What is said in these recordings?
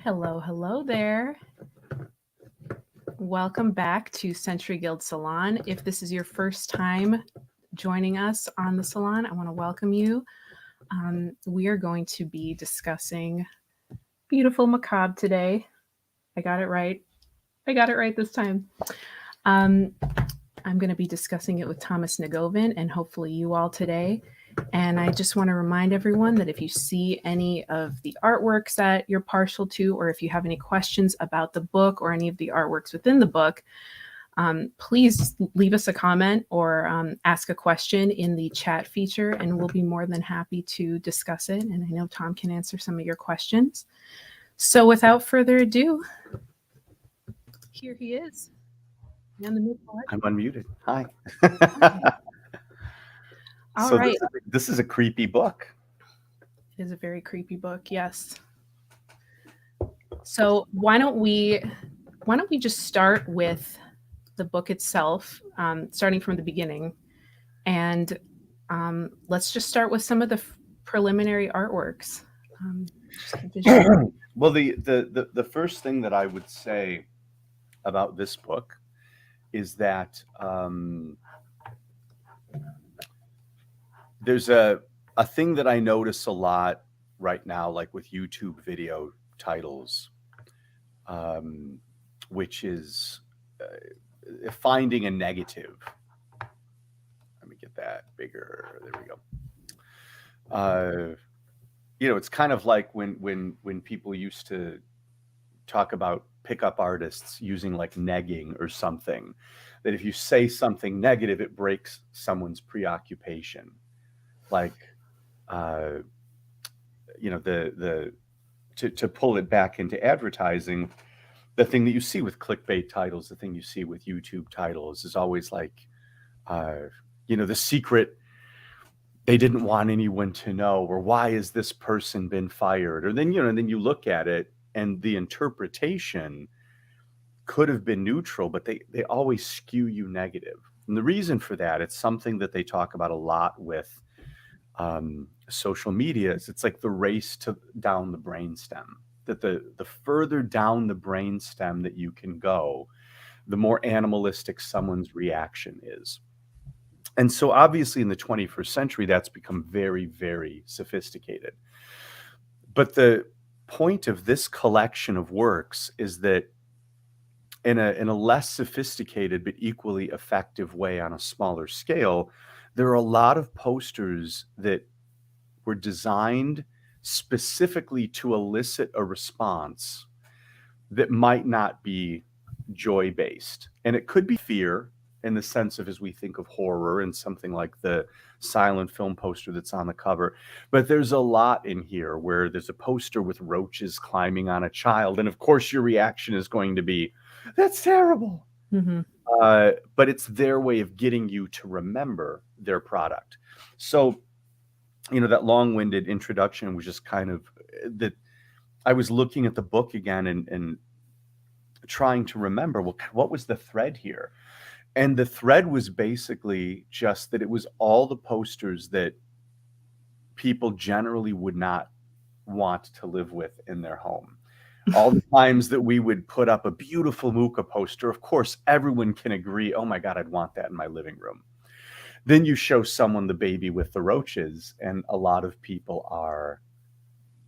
Hello there. Welcome back to Century Guild Salon. If this is your first time joining us on the salon, I want to welcome you. We are going to be discussing beautiful Macabre today. I got it right. This time. I'm going to be discussing it with Thomas Negovan and hopefully you all today. And I just want to remind everyone that if you see any of the artworks that you're partial to, or if you have any questions about the book or any of the artworks within the book, please leave us a comment or ask a question in the chat feature, and we'll be more than happy to discuss it. And I know Tom can answer some of your questions. So without further ado, here he is. I'm unmuted. Hi. All so right. This is a creepy book. It is a very creepy book, yes. So why don't we just start with the book itself, starting from the beginning, and let's just start with some of the preliminary artworks. Well, the first thing that I would say about this book is that there's a thing that I notice a lot right now, like with YouTube video titles, which is finding a negative. Let me get that bigger. There we go. It's kind of like when people used to talk about pickup artists using like negging or something, that if you say something negative, it breaks someone's preoccupation. Like, to pull it back into advertising, the thing that you see with clickbait titles, the thing you see with YouTube titles is always like, the secret they didn't want anyone to know, or why has this person been fired? Or then, and then you look at it and the interpretation could have been neutral, but they always skew you negative. And the reason for that, it's something that they talk about a lot with social media. It's like the race down the brainstem, that the further down the brainstem that you can go, the more animalistic someone's reaction is. And so obviously in the 21st century, that's become very, very sophisticated. But the point of this collection of works is that in a less sophisticated but equally effective way on a smaller scale, there are a lot of posters that were designed specifically to elicit a response that might not be joy-based. And it could be fear, in the sense of, as we think of horror and something like the silent film poster that's on the cover. But there's a lot in here where there's a poster with roaches climbing on a child. And of course, your reaction is going to be, that's terrible. Mm-hmm. But it's their way of getting you to remember their product. So, that long-winded introduction was just kind of that. I was looking at the book again and trying to remember, well, what was the thread here? And the thread was basically just that it was all the posters that people generally would not want to live with in their home. All the times that we would put up a beautiful Muka poster, of course, everyone can agree, oh my God, I'd want that in my living room. Then you show someone the baby with the roaches, and a lot of people are,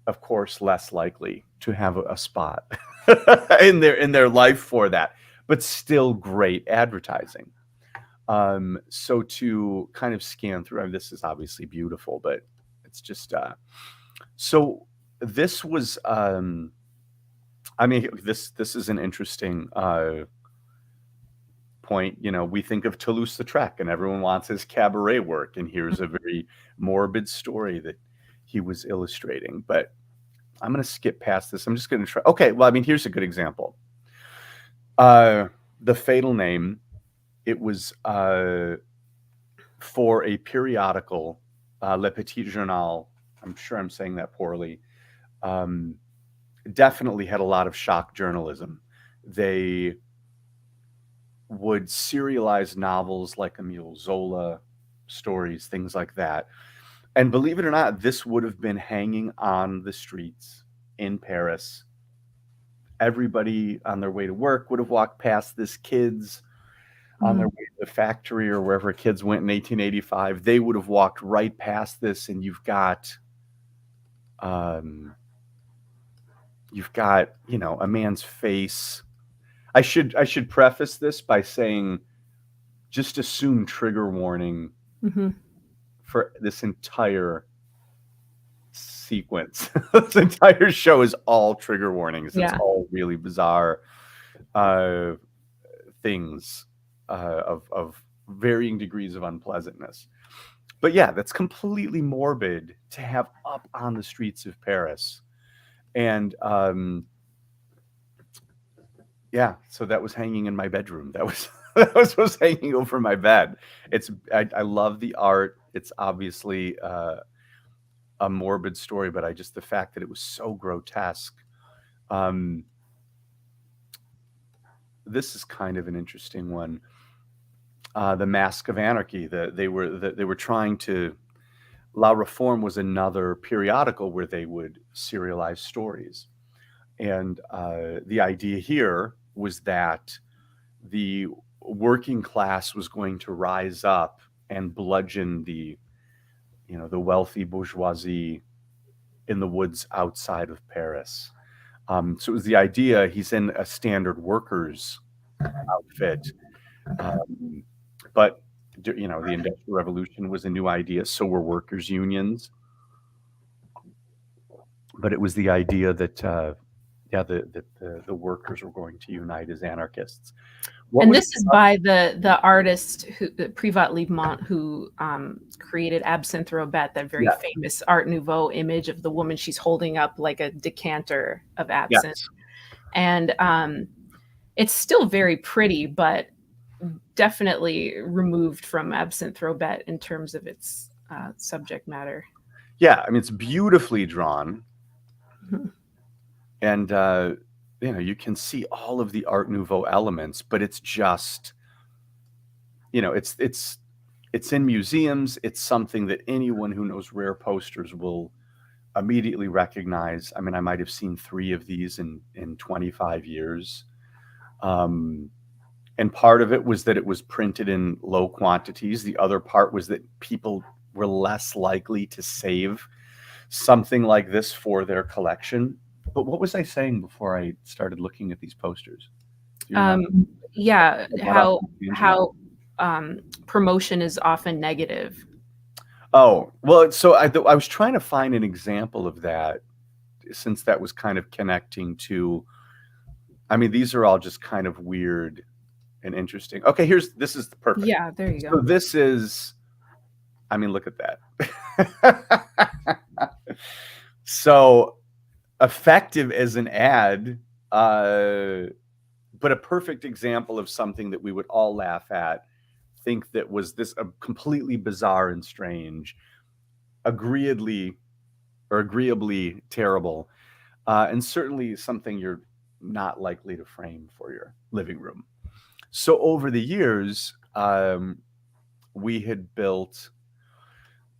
of course, less likely to have a spot in their life for that. But still great advertising. So to kind of scan through, this is obviously beautiful, but it's just, so this was, this is an interesting point. We think of Toulouse-Lautrec and everyone wants his cabaret work. And here's a very morbid story that he was illustrating, but I'm going to skip past this. I'm just going to try. Okay. Well, here's a good example. The Fatal Name, it was for a periodical, Le Petit Journal. I'm sure I'm saying that poorly. Definitely had a lot of shock journalism. They would serialize novels like Emile Zola stories, things like that. And believe it or not, this would have been hanging on the streets in Paris everybody on their way to work would have walked past this. Kids on their way to the factory or wherever kids went in 1885, they would have walked right past this. And you've got, you know, a man's face. I should preface this by saying, just assume trigger warning for this entire sequence. This entire show is all trigger warnings. It's all really bizarre things of varying degrees of unpleasantness. But yeah, that's completely morbid to have up on the streets of Paris. And yeah, so that was hanging in my bedroom. That was what was hanging over my bed. I love the art. It's obviously a morbid story, but the fact that it was so grotesque. This is kind of an interesting one. The Mask of Anarchy. They were trying to. La Reforme was another periodical where they would serialize stories, and the idea here was that the working class was going to rise up and bludgeon the wealthy bourgeoisie in the woods outside of Paris. So it was the idea. He's in a standard worker's outfit, but the Industrial Revolution was a new idea. So were workers' unions. But it was the idea that the workers were going to unite as anarchists. This is by the artist Privat Livement, who created Absinthe Robert, that very famous Art Nouveau image of the woman. She's holding up like a decanter of absinthe. Yes. And it's still very pretty, but definitely removed from Absinthe Robert in terms of its subject matter. Yeah, I mean, it's beautifully drawn. And you can see all of the Art Nouveau elements, but it's just, it's in museums. It's something that anyone who knows rare posters will immediately recognize. I mean, I might have seen 3 of these in 25 years. And part of it was that it was printed in low quantities. The other part was that people were less likely to save something like this for their collection. But what was I saying before I started looking at these posters? How promotion is often negative. Oh, well, so I was trying to find an example of that, since that was kind of connecting to, I mean, these are all just kind of weird and interesting. Okay, this is the perfect. Yeah, there you go. So this is, I mean, look at that. So effective as an ad, but a perfect example of something that we would all laugh at, think that was this completely bizarre and strange, agreeably terrible, and certainly something you're not likely to frame for your living room. So over the years, we had built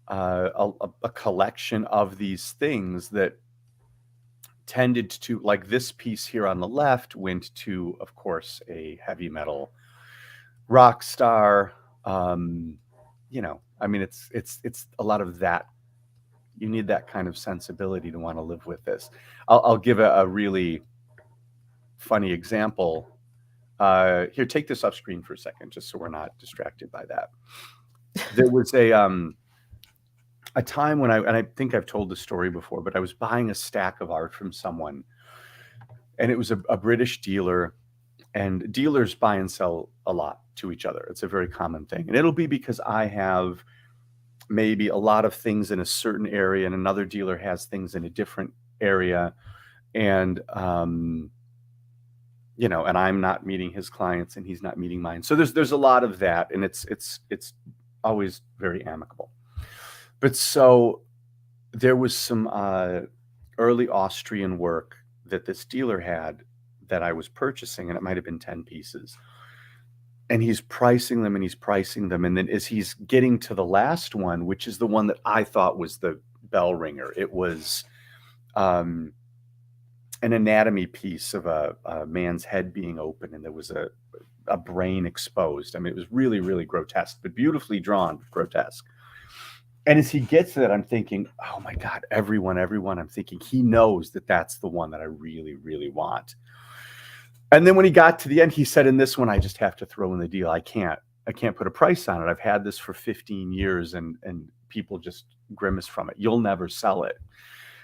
a collection of these things that tended to, like this piece here on the left, went to, of course, a heavy metal rock star. I mean, it's a lot of that. You need that kind of sensibility to want to live with this. I'll give a really funny example. Here, take this off screen for a second, just so we're not distracted by that. There was a time when I think I've told the story before, but I was buying a stack of art from someone, and it was a British dealer, and dealers buy and sell a lot to each other. It's a very common thing. And it'll be because I have maybe a lot of things in a certain area and another dealer has things in a different area. And, and I'm not meeting his clients and he's not meeting mine. So there's a lot of that, and it's always very amicable. But so there was some early Austrian work that this dealer had that I was purchasing, and it might have been 10 pieces. And he's pricing them and he's pricing them. And then as he's getting to the last one, which is the one that I thought was the bell ringer, it was an anatomy piece of a man's head being open, and there was a brain exposed. I mean, it was really, really grotesque, but beautifully drawn, grotesque. And as he gets to that, I'm thinking, oh my God, everyone. I'm thinking he knows that that's the one that I really, really want. And then when he got to the end, he said, in this one, I just have to throw in the deal. I can't put a price on it. I've had this for 15 years and people just grimace from it. You'll never sell it.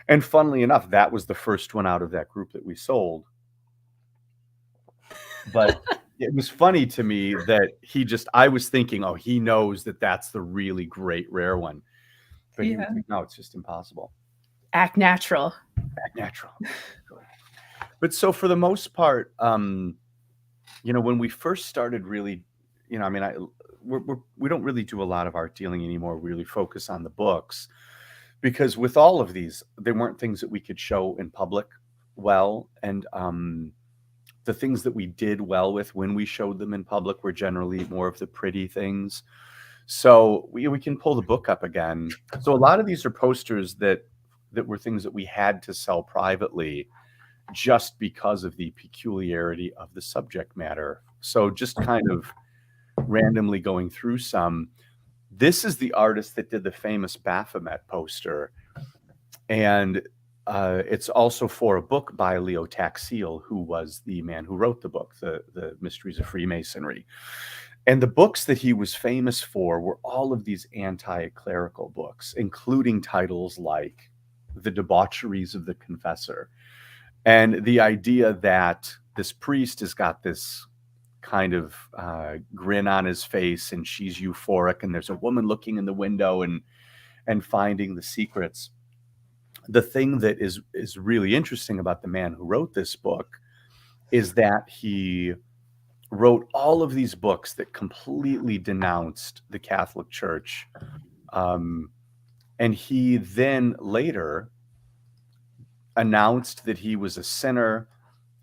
And funnily enough, that was the first one out of that group that we sold. But it was funny to me that I was thinking, oh, he knows that that's the really great rare one. But he was like, no, it's just impossible. Act natural. But so for the most part, when we first started really, I mean, we don't really do a lot of art dealing anymore. We really focus on the books, because with all of these, they weren't things that we could show in public well. And the things that we did well with when we showed them in public were generally more of the pretty things. So we can pull the book up again. So a lot of these are posters that were things that we had to sell privately just because of the peculiarity of the subject matter. So just kind of randomly going through some. This is the artist that did the famous Baphomet poster. And it's also for a book by Leo Taxil, who was the man who wrote the book, the Mysteries of Freemasonry. And the books that he was famous for were all of these anti-clerical books, including titles like The Debaucheries of the Confessor. And the idea that this priest has got this kind of grin on his face, and she's euphoric, and there's a woman looking in the window and finding the secrets. The thing that is really interesting about the man who wrote this book is that he wrote all of these books that completely denounced the Catholic Church. And he then later announced that he was a sinner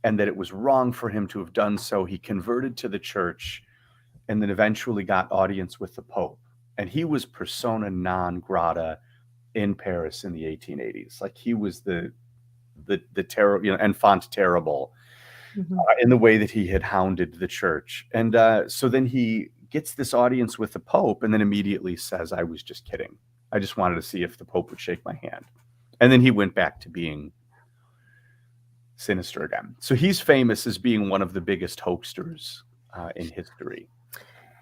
and that it was wrong for him to have done so. He converted to the church and then eventually got audience with the Pope. And he was persona non grata in Paris in the 1880s. Like, he was the terrible, enfant terrible, in the way that he had hounded the church. And so then he gets this audience with the Pope and then immediately says, I was just kidding. I just wanted to see if the Pope would shake my hand. And then he went back to being sinister again. So he's famous as being one of the biggest hoaxsters in history.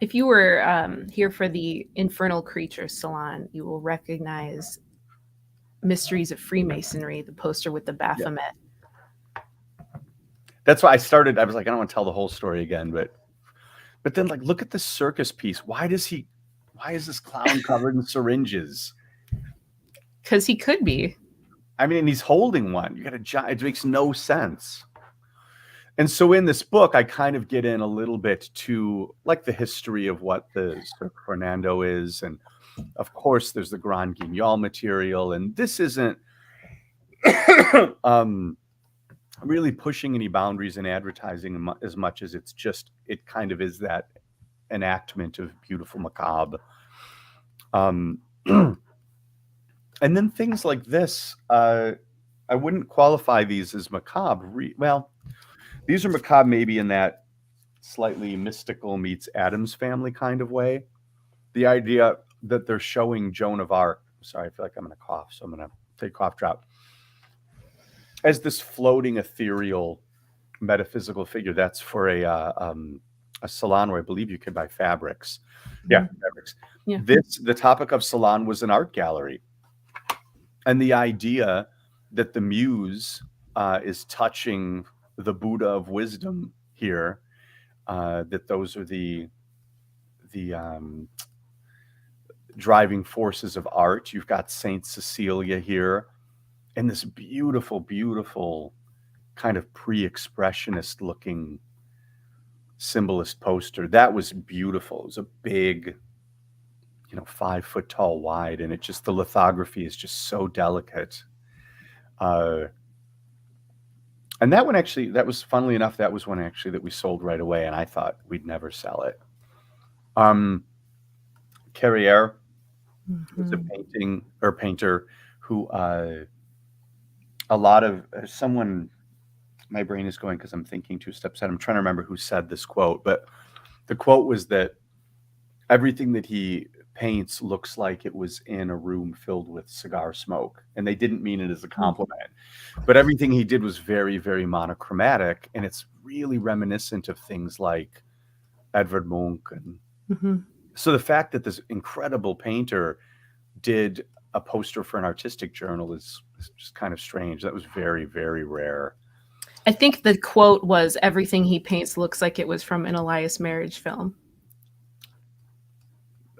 If you were here for the Infernal Creatures Salon, you will recognize Mysteries of Freemasonry, the poster with the Baphomet. Yeah. That's why I started. I was like, I don't want to tell the whole story again, but then, like, look at this circus piece. Why is this clown covered in syringes? Because he could be. I mean, and he's holding one. You got a giant. It makes no sense. And so in this book, I kind of get in a little bit to, like, the history of what the Sir Fernando is. And of course, there's the Grand Guignol material. And this isn't really pushing any boundaries in advertising as much as it kind of is that enactment of beautiful macabre. And then things like this, I wouldn't qualify these as macabre. Well, these are macabre maybe in that slightly mystical meets Addams Family kind of way. The idea that they're showing Joan of Arc. Sorry, I feel like I'm going to cough, so I'm going to take a cough drop. As this floating, ethereal, metaphysical figure. That's for a salon where I believe you can buy fabrics. Yeah, fabrics. Yeah. The topic of salon was an art gallery. And the idea that the muse is touching the Buddha of wisdom here, that those are the driving forces of art. You've got Saint Cecilia here, and this beautiful, beautiful kind of pre-expressionist looking symbolist poster. That was beautiful. It was a big, 5 foot tall wide, and the lithography is just so delicate. And that one that was, funnily enough, that was one that we sold right away, and I thought we'd never sell it. Carrière was a painter who someone my brain is going because I'm thinking 2 steps ahead. I'm trying to remember who said this quote, but the quote was that everything that he paints looks like it was in a room filled with cigar smoke. And they didn't mean it as a compliment, but everything he did was very, very monochromatic. And it's really reminiscent of things like Edvard Munch. And so the fact that this incredible painter did a poster for an artistic journal is just kind of strange. That was very, very rare. I think the quote was, everything he paints looks like it was from an Elias marriage film.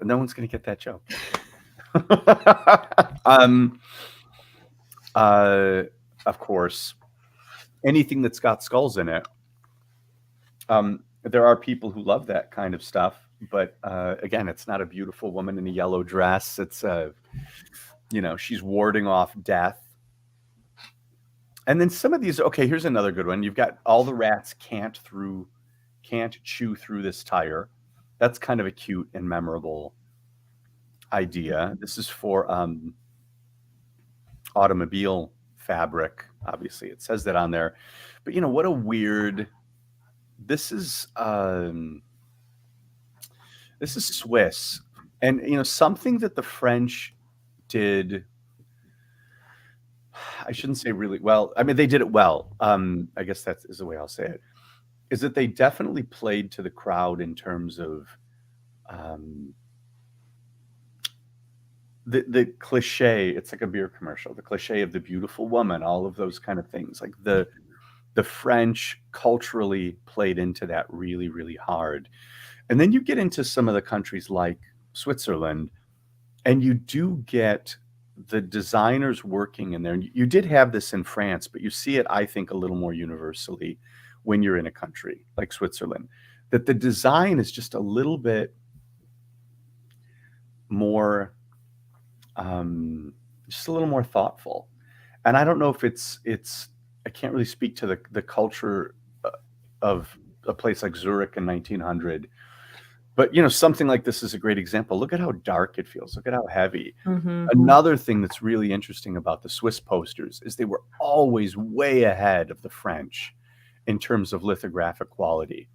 No one's going to get that joke. Of course, anything that's got skulls in it. There are people who love that kind of stuff, but again, it's not a beautiful woman in a yellow dress. It's she's warding off death. And then some of these, okay, here's another good one. You've got all the rats can't chew through this tire. That's kind of a cute and memorable idea. This is for automobile fabric. Obviously, it says that on there. But what a weird. This is Swiss, and something that the French did. I shouldn't say really well. I mean, they did it well. I guess that is the way I'll say it. Is that they definitely played to the crowd in terms of the cliche. It's like a beer commercial. The cliche of the beautiful woman, all of those kind of things. Like the French culturally played into that really, really hard. And then you get into some of the countries like Switzerland, and you do get the designers working in there. And you did have this in France, but you see it, I think, a little more universally when you're in a country like Switzerland, that the design is just a little bit more, just a little more thoughtful. And I don't know if it's I can't really speak to the culture of a place like Zurich in 1900, but something like this is a great example. Look at how dark it feels. Look at how heavy. Another thing that's really interesting about the Swiss posters is they were always way ahead of the French in terms of lithographic quality.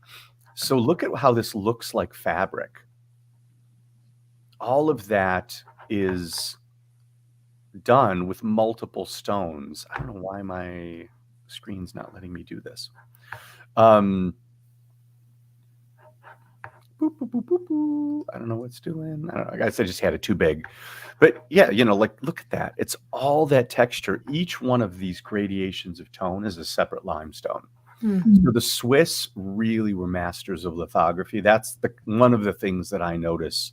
So look at how this looks like fabric. All of that is done with multiple stones. I don't know why my screen's not letting me do this. Boop, boop, boop, boop, boop. I don't know what's doing. I don't know. I guess I just had it too big. But yeah, like look at that. It's all that texture. Each one of these gradations of tone is a separate limestone. So the Swiss really were masters of lithography. That's one of the things that I notice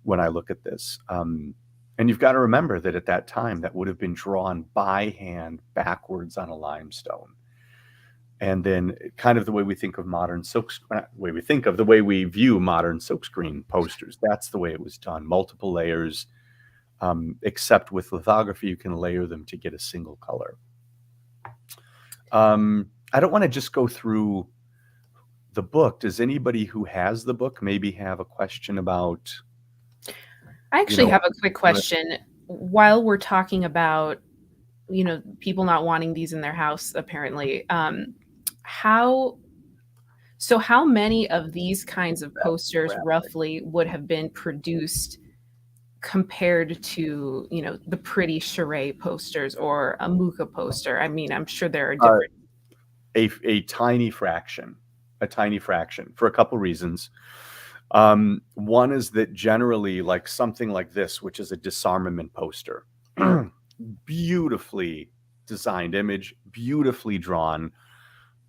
when I look at this. And you've got to remember that at that time, that would have been drawn by hand backwards on a limestone. And then kind of the way we think of modern the way we view modern silkscreen posters, that's the way it was done. Multiple layers, except with lithography, you can layer them to get a single color. I don't want to just go through the book. Does anybody who has the book maybe have a question about? I actually have a quick question. While we're talking about, people not wanting these in their house, apparently, how many of these kinds of posters roughly would have been produced compared to, the pretty charret posters or a Mucha poster? I mean, I'm sure there are different. A tiny fraction for a couple reasons. One is that generally, like something like this, which is a disarmament poster, beautifully designed image, beautifully drawn.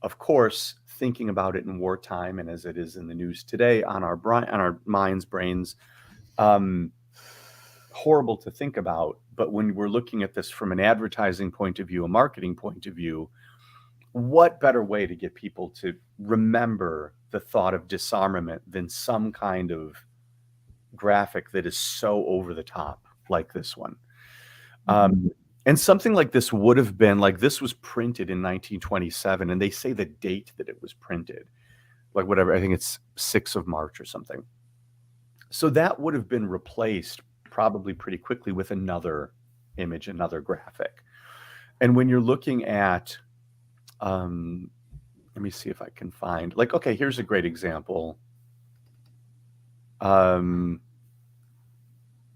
Of course, thinking about it in wartime and as it is in the news today, on our minds, brains, horrible to think about. But when we're looking at this from an advertising point of view, a marketing point of view, what better way to get people to remember the thought of disarmament than some kind of graphic that is so over the top like this one? And something like this would have been like, this was printed in 1927, and they say the date that it was printed, like whatever, I think it's 6th of March or something. So that would have been replaced probably pretty quickly with another image, another graphic. And when you're looking at Let me see if I can find, like, okay, here's a great example.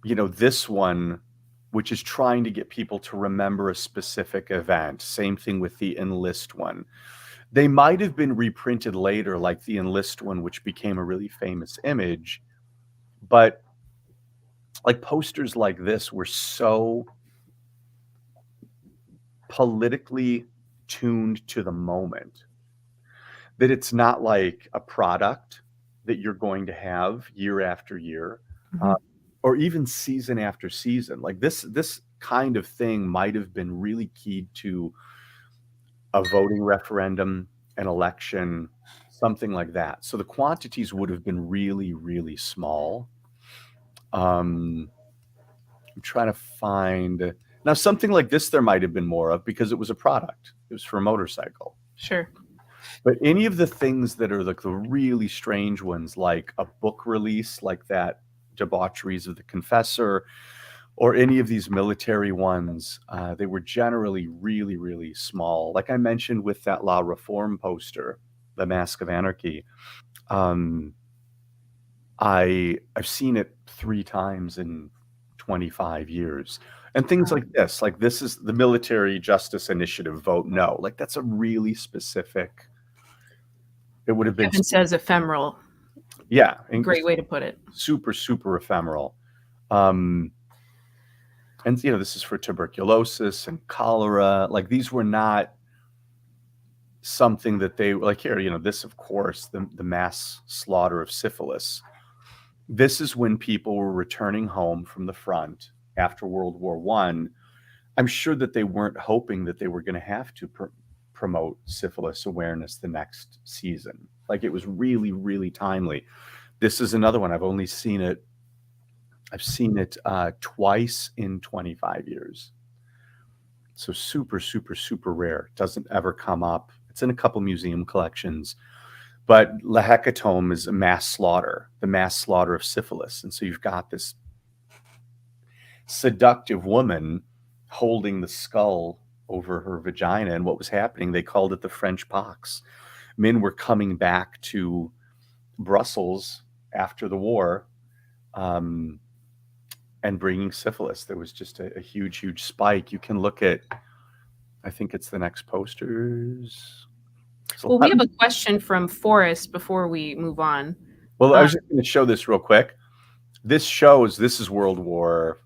This one, which is trying to get people to remember a specific event. Same thing with the Enlist one. They might have been reprinted later, like the Enlist one, which became a really famous image. But like posters like this were so politically tuned to the moment that it's not like a product that you're going to have year after year, or even season after season. Like this kind of thing might have been really keyed to a voting referendum, an election, something like that. So the quantities would have been really, really small. I'm trying to find now something like this. There might have been more of because it was a product. It was for a motorcycle. Sure. But any of the things that are like the really strange ones, like a book release, like that Debaucheries of the Confessor, or any of these military ones, they were generally really, really small. Like I mentioned with that La Reform poster, The Mask of Anarchy, I've seen it 3 times in 25 years. And things like this is the Military Justice Initiative, vote no. Like that's a really specific, it would have been. Kevin says ephemeral. Yeah. Great way to put it. Super, super ephemeral. And, this is for tuberculosis and cholera. Like these were not something that they like here, this, of course, the mass slaughter of syphilis. This is when people were returning home from the front after World War I. I'm sure that they weren't hoping that they were going to have to promote syphilis awareness the next season. Like it was really, really timely. This is another one. I've seen it twice in 25 years. So super, super, super rare. Doesn't ever come up. It's in a couple museum collections. But La Hecatombe is a mass slaughter, the mass slaughter of syphilis. And so you've got this seductive woman holding the skull over her vagina. And what was happening, they called it the French pox. Men were coming back to Brussels after the war, and bringing syphilis. There was just a huge, huge spike. You can look at, I think it's the next posters. Well, we have a question from Forrests before we move on. Well, I was just going to show this real quick. This is World War,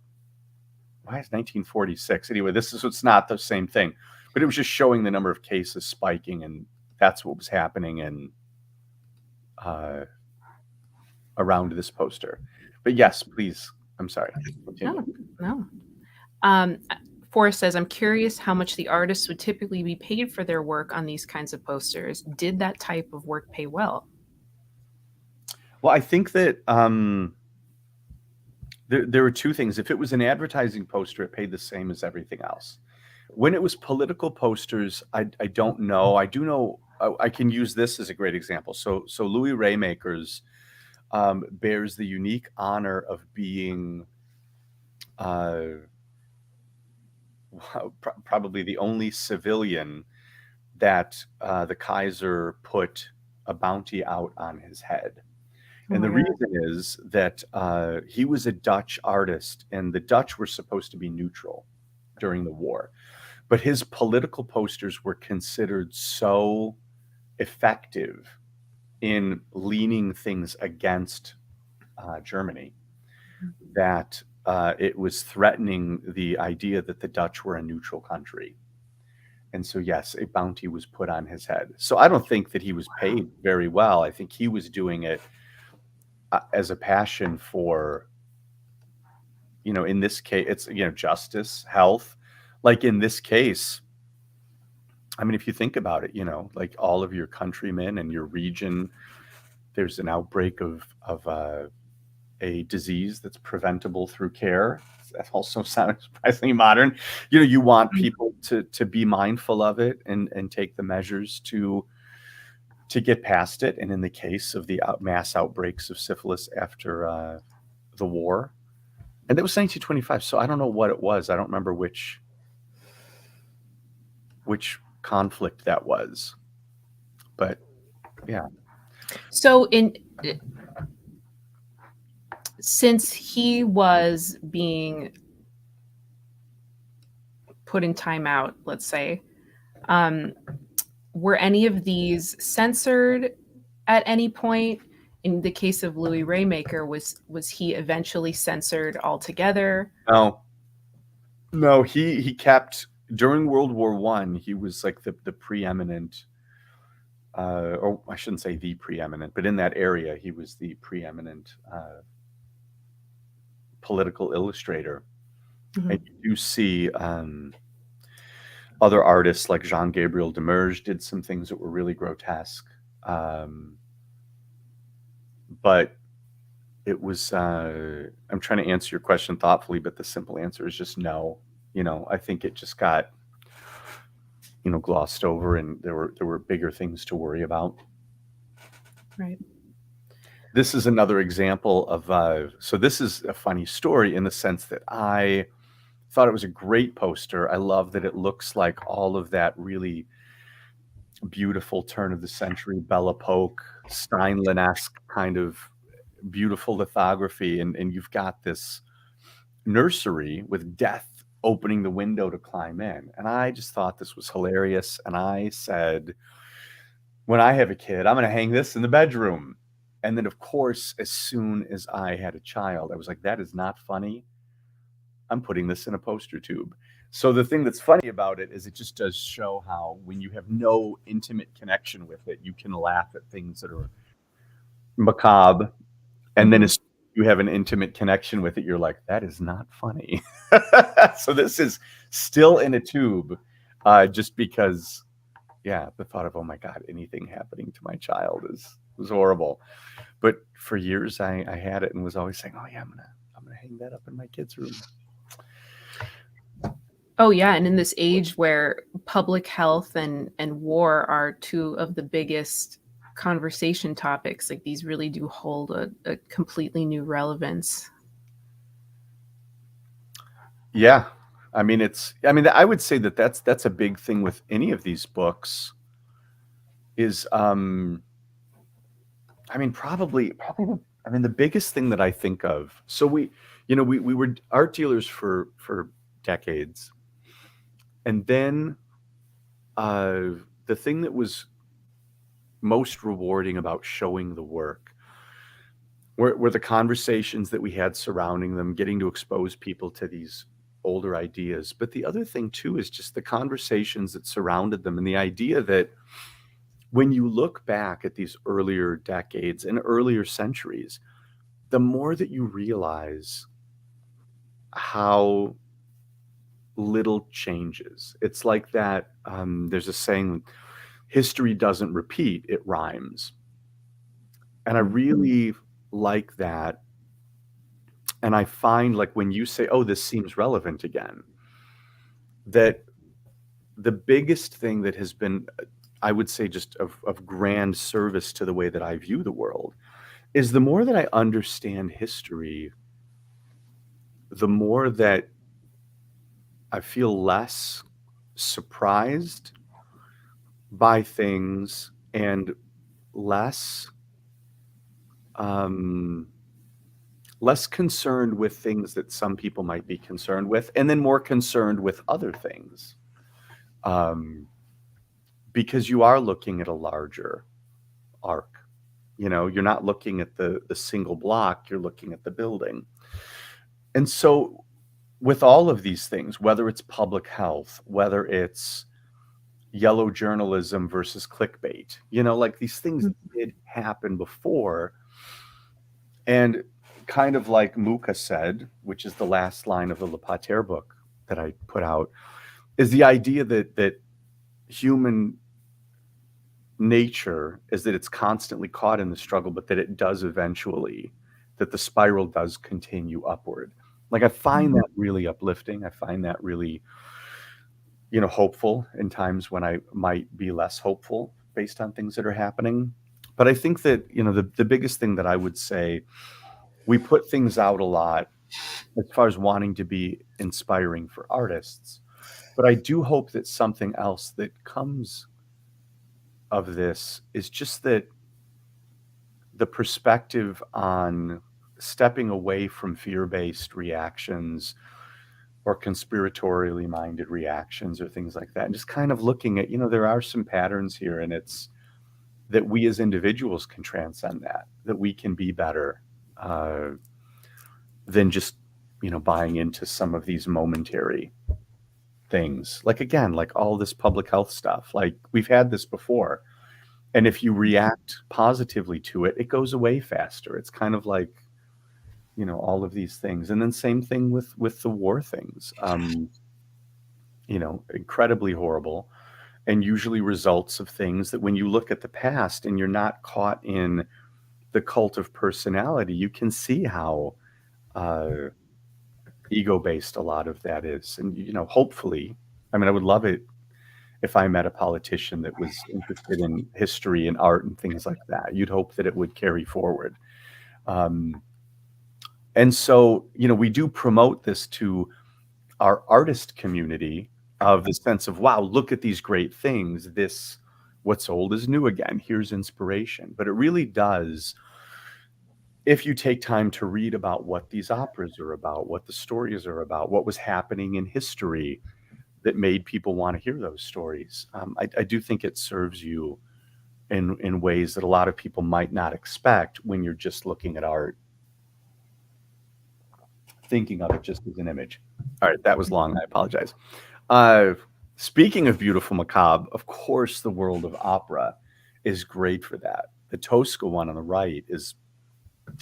why is 1946? Anyway, it's not the same thing, but it was just showing the number of cases spiking, and that's what was happening in around this poster. But yes, please. I'm sorry. No. Forrest says, I'm curious how much the artists would typically be paid for their work on these kinds of posters. Did that type of work pay well? Well, I think that there were two things. If it was an advertising poster, it paid the same as everything else. When it was political posters, I don't know. I do know, I can use this as a great example. So Louis Raymaker's bears the unique honor of being probably the only civilian that the Kaiser put a bounty out on his head. And the reason is that he was a Dutch artist, and the Dutch were supposed to be neutral during the war. But his political posters were considered so effective in leaning things against Germany that it was threatening the idea that the Dutch were a neutral country. And so, yes, a bounty was put on his head. So I don't think that he was paid very well. I think he was doing it as a passion for, in this case, it's, justice, health. Like in this case, I mean, if you think about it, like all of your countrymen and your region, there's an outbreak of a disease that's preventable through care. That also sounds surprisingly modern. You want people to be mindful of it and take the measures to get past it. And in the case of the mass outbreaks of syphilis after the war, and that was 1925. So I don't know what it was. I don't remember which conflict that was. But yeah. So since he was being put in timeout, let's say, were any of these censored at any point? In the case of Louis Raymaker, was he eventually censored altogether? No, he kept, during World War I, he was like the preeminent, or I shouldn't say the preeminent, but in that area, he was the preeminent political illustrator. Mm-hmm. And you do see other artists like Jean-Gabriel Demerge did some things that were really grotesque. But it was, I'm trying to answer your question thoughtfully, but the simple answer is just no. I think it just got, glossed over, and there were bigger things to worry about. Right. This is another example of, so this is a funny story in the sense that I thought it was a great poster. I love that it looks like all of that really beautiful turn of the century Belle Epoque, Steinlen-esque kind of beautiful lithography. And you've got this nursery with death opening the window to climb in. And I just thought this was hilarious. And I said, when I have a kid, I'm going to hang this in the bedroom. And then, of course, as soon as I had a child, I was like, that is not funny. I'm putting this in a poster tube. So the thing that's funny about it is it just does show how when you have no intimate connection with it, you can laugh at things that are macabre. And then as you have an intimate connection with it, you're like, that is not funny. So this is still in a tube, just because, yeah, the thought of, oh my God, anything happening to my child was horrible. But for years I had it and was always saying, oh yeah, I'm gonna hang that up in my kid's room. Oh yeah, and in this age where public health and war are two of the biggest conversation topics, like these really do hold a completely new relevance. Yeah. I I would say that's a big thing with any of these books is, probably the biggest thing that I think of. So we were art dealers for decades. And then the thing that was most rewarding about showing the work were the conversations that we had surrounding them, getting to expose people to these older ideas. But the other thing too is just the conversations that surrounded them, and the idea that when you look back at these earlier decades and earlier centuries, the more that you realize how little changes. It's like that, there's a saying, history doesn't repeat, it rhymes. And I really like that. And I find, like, when you say, oh, this seems relevant again, that the biggest thing that has been, I would say, just of grand service to the way that I view the world is the more that I understand history, the more that I feel less surprised by things and less less concerned with things that some people might be concerned with, and then more concerned with other things, because you are looking at a larger arc. You're not looking at the single block, you're looking at the building. And so with all of these things, whether it's public health, whether it's yellow journalism versus clickbait, like these things did happen before. And kind of like Mucha said, which is the last line of the Le Pater book that I put out, is the idea that human nature is that it's constantly caught in the struggle, but that it does eventually, that the spiral does continue upward. Like, I find that really uplifting. I find that really, hopeful in times when I might be less hopeful based on things that are happening. But I think that, the biggest thing that I would say, we put things out a lot as far as wanting to be inspiring for artists. But I do hope that something else that comes of this is just that the perspective on stepping away from fear-based reactions or conspiratorially minded reactions or things like that, and just kind of looking at, there are some patterns here, and it's that we as individuals can transcend that we can be better than just, buying into some of these momentary things. Like, again, like all this public health stuff, like we've had this before. And if you react positively to it, it goes away faster. It's kind of like, all of these things. And then same thing with the war things, incredibly horrible, and usually results of things that when you look at the past and you're not caught in the cult of personality, you can see how ego-based a lot of that is. And, hopefully, I mean, I would love it if I met a politician that was interested in history and art and things like that. You'd hope that it would carry forward. And so, we do promote this to our artist community of the sense of, wow, look at these great things. This, what's old is new again. Here's inspiration. But it really does, if you take time to read about what these operas are about, what the stories are about, what was happening in history that made people want to hear those stories. I do think it serves you in ways that a lot of people might not expect when you're just looking at art, thinking of it just as an image. All right, that was long. I apologize. Speaking of beautiful macabre, of course, the world of opera is great for that. The Tosca one on the right is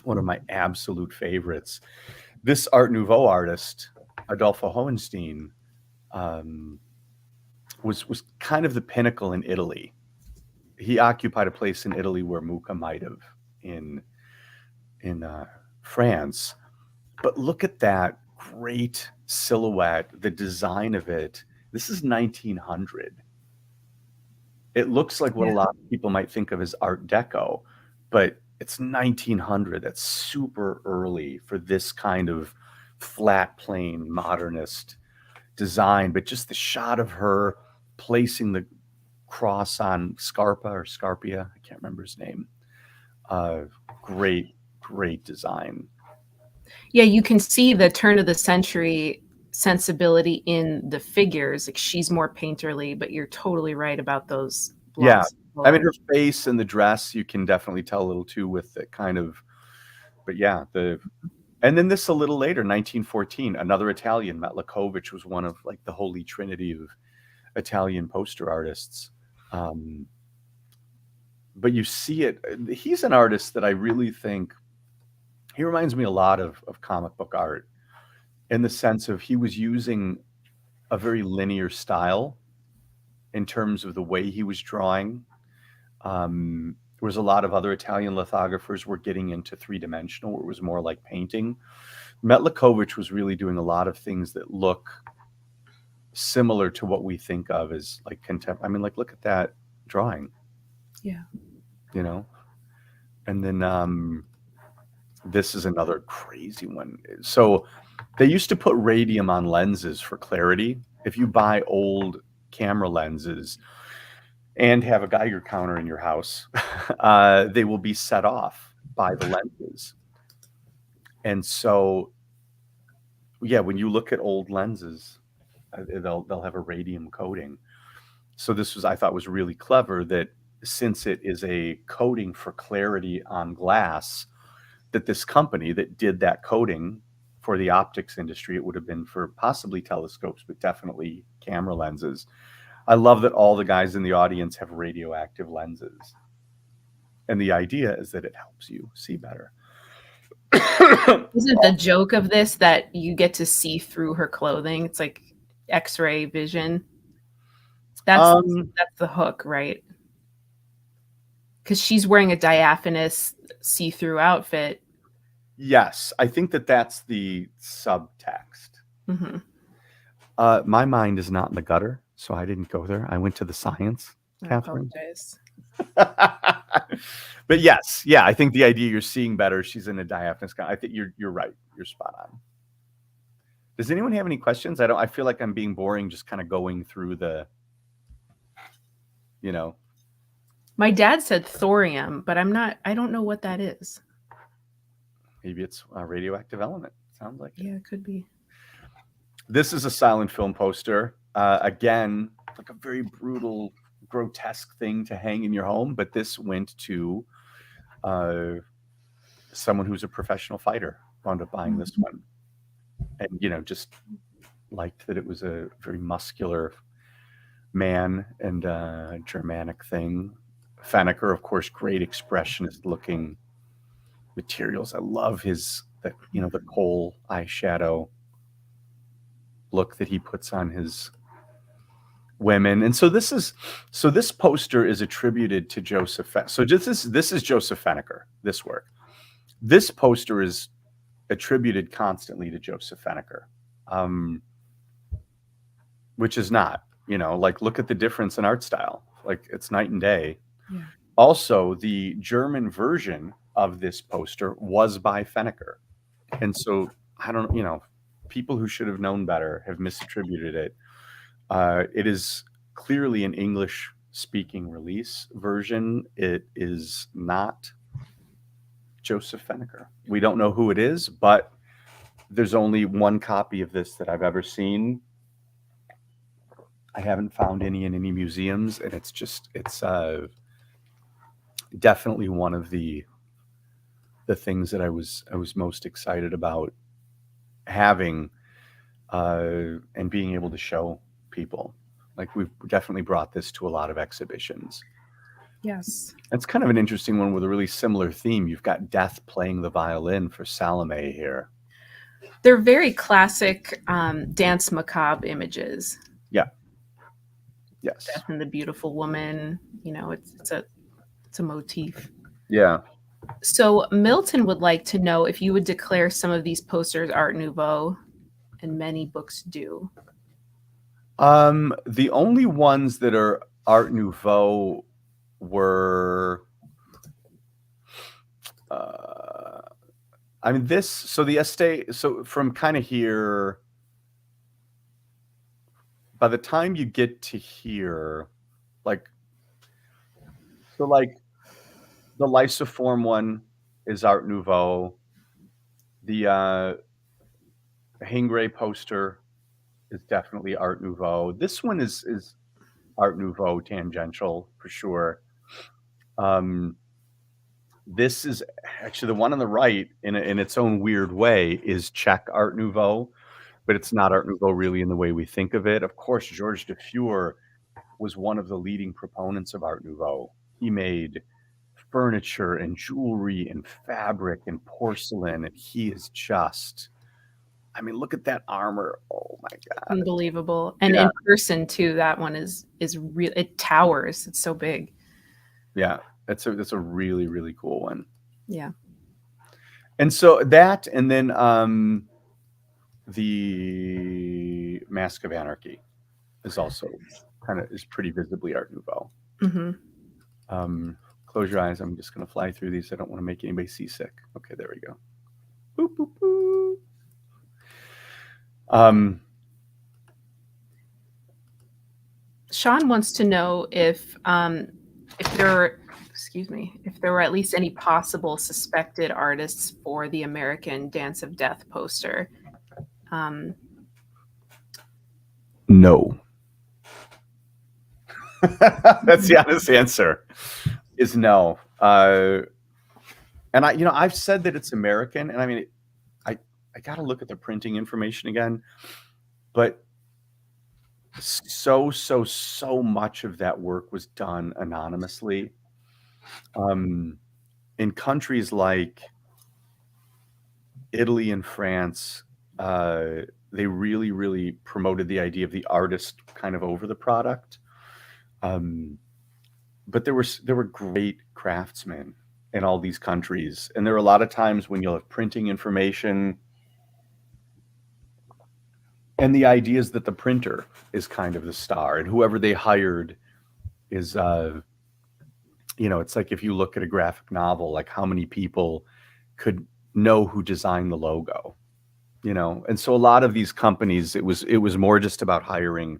one of my absolute favorites. This Art Nouveau artist, Adolfo Hohenstein, was kind of the pinnacle in Italy. He occupied a place in Italy where Mucha might have in France. But look at that great silhouette, the design of it. This is 1900. It looks like what a lot of people might think of as Art Deco, but it's 1900. That's super early for this kind of flat plane modernist design. But just the shot of her placing the cross on Scarpa or Scarpia, I can't remember his name. Great design. Yeah, you can see the turn of the century sensibility in the figures. Like, she's more painterly, but you're totally right about those blocks. Yeah, I mean, her face and the dress, you can definitely tell a little too with the kind of, but yeah, and then this a little later, 1914, another Italian, Metlakovich, was one of like the holy trinity of Italian poster artists. But you see it, he's an artist that I really think, he reminds me a lot of comic book art in the sense of he was using a very linear style in terms of the way he was drawing. There was a lot of other Italian lithographers were getting into three-dimensional, where it was more like painting. Metlakovich was really doing a lot of things that look similar to what we think of as like contemporary. I mean, like, look at that drawing. Yeah. And then this is another crazy one. So they used to put radium on lenses for clarity. If you buy old camera lenses and have a Geiger counter in your house, they will be set off by the lenses. And so, yeah, when you look at old lenses, they'll have a radium coating. So this was, I thought, was really clever that since it is a coating for clarity on glass, that this company that did that coating for the optics industry, it would have been for possibly telescopes, but definitely camera lenses. I love that all the guys in the audience have radioactive lenses. And the idea is that it helps you see better. Isn't the joke of this that you get to see through her clothing? It's like X-ray vision. That's the hook, right? Because she's wearing a diaphanous see-through outfit. Yes, I think that's the subtext. Mm-hmm. My mind is not in the gutter, so I didn't go there. I went to the science, Catherine. But yes, yeah, I think the idea you're seeing better. She's in a diaphanous gown. I think you're right. You're spot on. Does anyone have any questions? I feel like I'm being boring just kind of going through the, My dad said thorium, but I don't know what that is. Maybe it's a radioactive element. Sounds like it. Yeah, it could be. This is a silent film poster. Again, like a very brutal, grotesque thing to hang in your home, but this went to someone who's a professional fighter. Wound up buying this one, and just liked that it was a very muscular man and Germanic thing. Fennicker, of course, great expressionist looking materials. I love the coal eyeshadow look that he puts on his women. And so this poster is attributed to Joseph. So this is Joseph Fennicker, this work. This poster is attributed constantly to Joseph Fennicker, which is not, like, look at the difference in art style. Like, it's night and day. Yeah. Also, the German version of this poster was by Fennicker. And so I don't, people who should have known better have misattributed it. It is clearly an English-speaking release version. It is not Joseph Fennicker. We don't know who it is, but there's only one copy of this that I've ever seen. I haven't found any in any museums, and it's definitely one of the things that I was most excited about having and being able to show people. Like, we've definitely brought this to a lot of exhibitions. Yes. It's kind of an interesting one with a really similar theme. You've got Death playing the violin for Salome here. They're very classic dance macabre images. Yeah. Yes. Death and the beautiful woman. It's a motif. Yeah. So Milton would like to know if you would declare some of these posters Art Nouveau, and many books do. The only ones that are Art Nouveau were, the estate, so from kind of here, by the time you get to here, the Lysoform one is Art Nouveau. The Hingray poster is definitely Art Nouveau. This one is Art Nouveau tangential for sure. This is actually the one on the right in its own weird way is Czech Art Nouveau, but it's not Art Nouveau really in the way we think of it. Of course, Georges de Feur was one of the leading proponents of Art Nouveau. He made furniture and jewelry and fabric and porcelain, and he is just, look at that armor. Oh my God. Unbelievable. And in person too, that one is real. It towers. It's so big. Yeah. That's a really, really cool one. Yeah. And so that, and then the Mask of Anarchy is also is pretty visibly Art Nouveau. Mm-hmm. Close your eyes. I'm just going to fly through these. I don't want to make anybody seasick. Okay, there we go. Boop, boop, boop. Sean wants to know if there were at least any possible suspected artists for the American Dance of Death poster. No. That's the honest answer. Is no. And I've said that it's American, and I got to look at the printing information again, but so much of that work was done anonymously. In countries like Italy and France, they really, really promoted the idea of the artist kind of over the product. But there were great craftsmen in all these countries, and there are a lot of times when you'll have printing information, and the idea is that the printer is kind of the star, and whoever they hired is, it's like if you look at a graphic novel, like how many people could know who designed the logo, you know. And so a lot of these companies, it was more just about hiring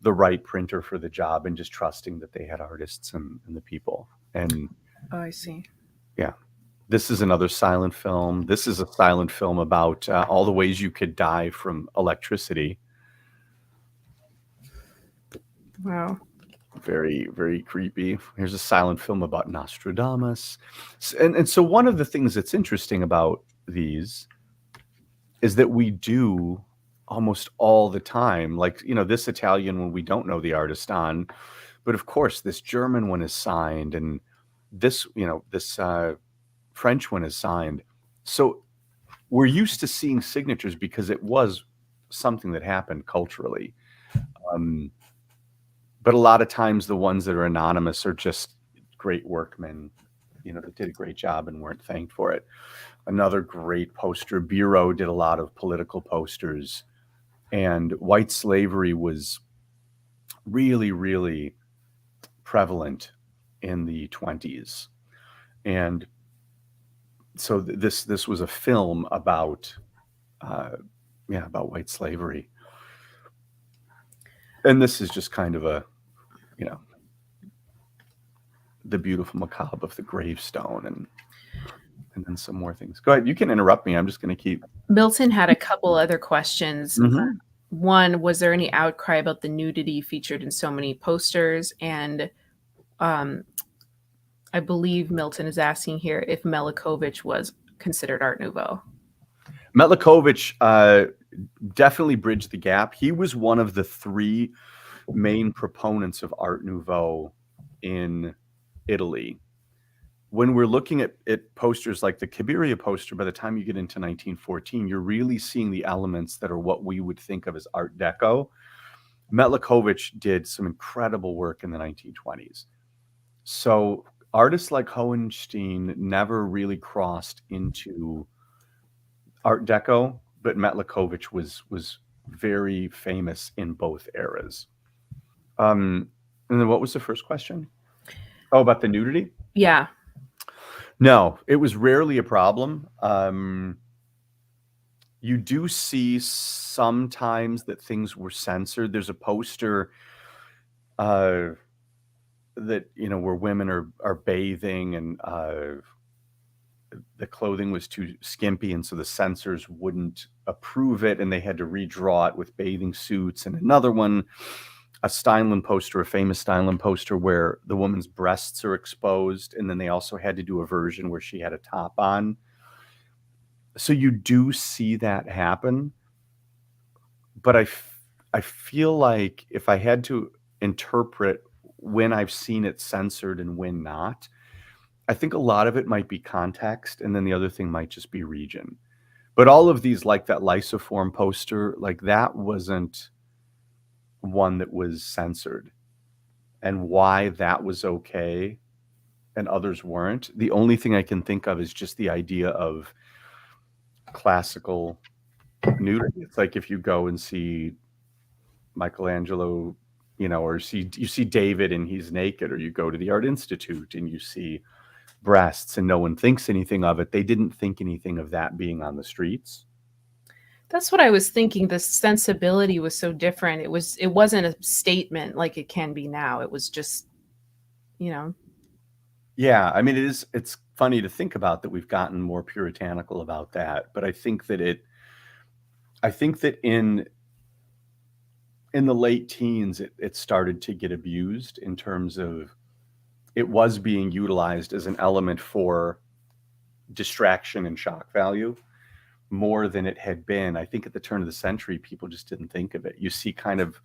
the right printer for the job and just trusting that they had artists and the people. And Oh, I see. yeah, this is another silent film. This is a silent film about all the ways you could die from electricity. Wow. Very, very creepy. Here's a silent film about Nostradamus. And so one of the things that's interesting about these is that we do almost all the time, like, you know, this Italian one we don't know the artist on, but of course this German one is signed, and this, you know, this French one is signed. So we're used to seeing signatures because it was something that happened culturally. But a lot of times the ones that are anonymous are just great workmen, you know, that did a great job and weren't thanked for it. Another great poster, Bureau did a lot of political posters, and white slavery was really, really prevalent in the 20s. And so this was a film about, about white slavery. And this is just kind of a, you know, the beautiful macabre of the gravestone, and then some more things. Go ahead. You can interrupt me. I'm just going to keep. Milton had a couple other questions. Mhm. One, was there any outcry about the nudity featured in so many posters? And I believe Milton is asking here if Melikovich was considered Art Nouveau. Metlikovich definitely bridged the gap. He was one of the three main proponents of Art Nouveau in Italy. When we're looking at posters like the Cabiria poster, by the time you get into 1914, you're really seeing the elements that are what we would think of as Art Deco. Metlikovich did some incredible work in the 1920s. So artists like Hohenstein never really crossed into Art Deco, but Metlikovich was very famous in both eras. And then what was the first question? Oh, about the nudity? Yeah. No, it was rarely a problem. You do see sometimes that things were censored. There's a poster that, you know, where women are bathing, and the clothing was too skimpy, and so the censors wouldn't approve it, and they had to redraw it with bathing suits. And another one, a Steinlen poster, a famous Steinlen poster, where the woman's breasts are exposed, and then they also had to do a version where she had a top on. So you do see that happen, but I feel like if I had to interpret when I've seen it censored and when not, I think a lot of it might be context, and then the other thing might just be region. But all of these, like that Lysoform poster, like that wasn't one that was censored. And why that was okay and others weren't, the only thing I can think of is just the idea of classical nudity. It's like if you go and see Michelangelo, you know, or you see David and he's naked, or you go to the Art Institute and you see breasts and no one thinks anything of it. They didn't think anything of that being on the streets. That's what I was thinking. The sensibility was so different. It wasn't a statement like it can be now. It was just, you know. Yeah, I mean, it's funny to think about that we've gotten more puritanical about that, but I think that in the late teens it started to get abused, in terms of it was being utilized as an element for distraction and shock value more than it had been. I think at the turn of the century, people just didn't think of it. You see kind of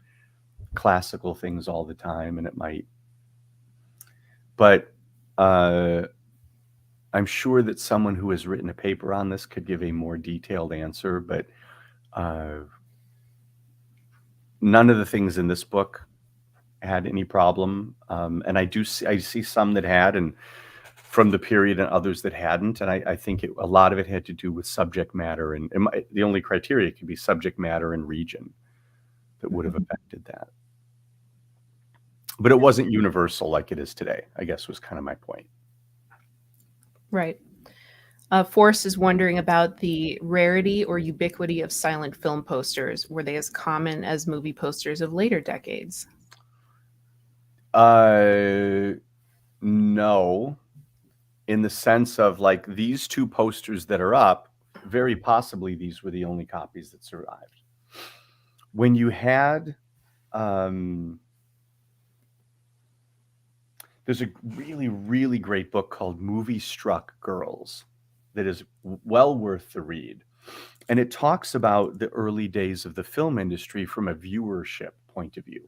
classical things all the time, and it might, but I'm sure that someone who has written a paper on this could give a more detailed answer, but none of the things in this book had any problem. And I see some that had, and from the period, and others that hadn't. And I think a lot of it had to do with subject matter, and the only criteria could be subject matter and region that would have affected that. But it wasn't universal like it is today, I guess, was kind of my point. Right. Forrest is wondering about the rarity or ubiquity of silent film posters. Were they as common as movie posters of later decades? No, in the sense of like these two posters that are up, very possibly these were the only copies that survived. When you had, there's a really, really great book called Movie Struck Girls that is well worth the read. And it talks about the early days of the film industry from a viewership point of view.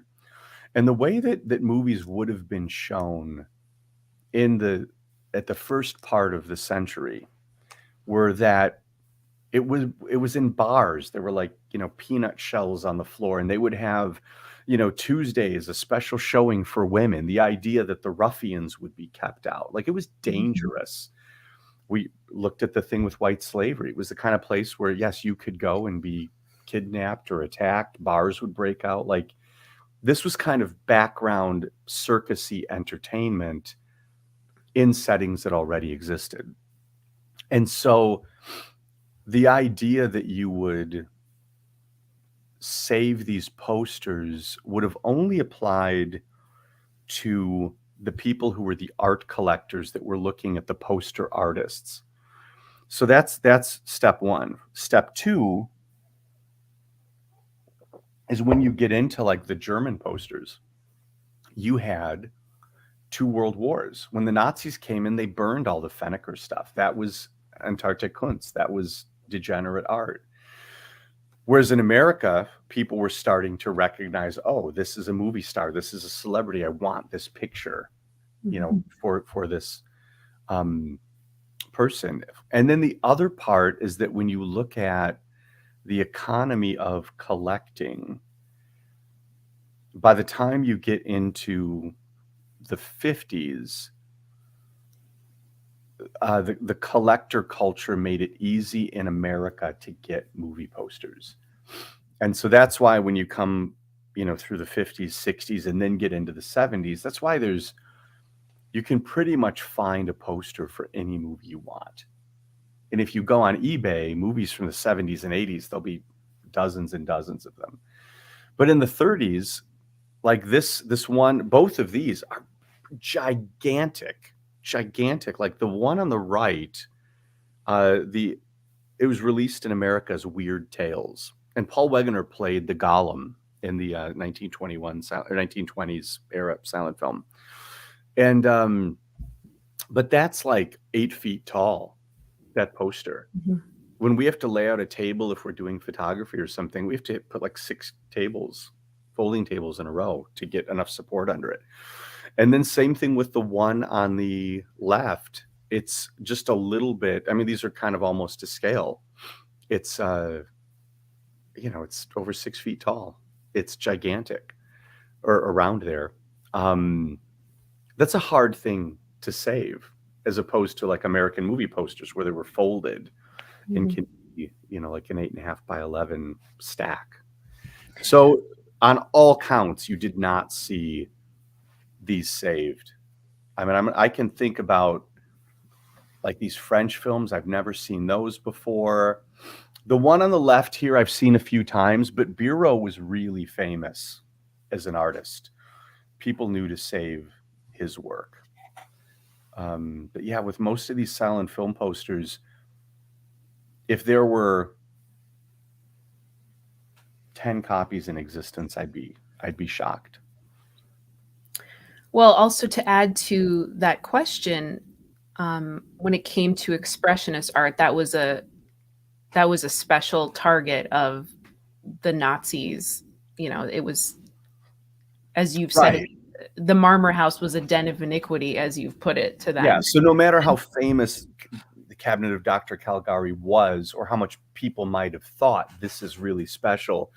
And the way that movies would have been shown at the first part of the century were that it was in bars. There were like, peanut shells on the floor, and they would have, Tuesdays, a special showing for women. The idea that the ruffians would be kept out. Like, it was dangerous. We looked at the thing with white slavery. It was the kind of place where, yes, you could go and be kidnapped or attacked. Bars would break out. Like, this was kind of background circusy entertainment in settings that already existed. And so the idea that you would save these posters would have only applied to the people who were the art collectors that were looking at the poster artists. So that's step one. Step two is when you get into like the German posters, you had 2 world wars. When the Nazis came in, they burned all the Fennicker stuff. That was Antarctic Kunst. That was degenerate art. Whereas in America, people were starting to recognize, oh, this is a movie star. This is a celebrity. I want this picture, for this person. And then the other part is that when you look at the economy of collecting, by the time you get into the 50s, the collector culture made it easy in America to get movie posters. And so that's why when you come, through the 50s, 60s, and then get into the 70s, that's why you can pretty much find a poster for any movie you want. And if you go on eBay, movies from the 70s and 80s, there'll be dozens and dozens of them. But in the 30s, like this one, both of these are gigantic. Like the one on the right, it was released in America as Weird Tales, and Paul Wegener played the Gollum in the 1921 or 1920s era silent film. And but that's like 8 feet tall, that poster. When we have to lay out a table, if we're doing photography or something, we have to put like 6 folding tables in a row to get enough support under it. And then same thing with the one on the left. It's just a little bit, I mean, these are kind of almost to scale. It's, it's over 6 feet tall. It's gigantic, or around there. That's a hard thing to save, as opposed to like American movie posters where they were folded and can be, like an 8.5 by 11 stack. So on all counts, you did not see these saved. I mean, I can think about like these French films. I've never seen those before. The one on the left here, I've seen a few times, but Bureau was really famous as an artist. People knew to save his work. But yeah, with most of these silent film posters, if there were 10 copies in existence, I'd be shocked. Well, also to add to that question, when it came to expressionist art, that was a special target of the Nazis. It was, as you've said, Right. The Marmor House was a den of iniquity, as you've put it to them. Yeah. So no matter how famous the Cabinet of Dr. Caligari was, or how much people might have thought this is really special,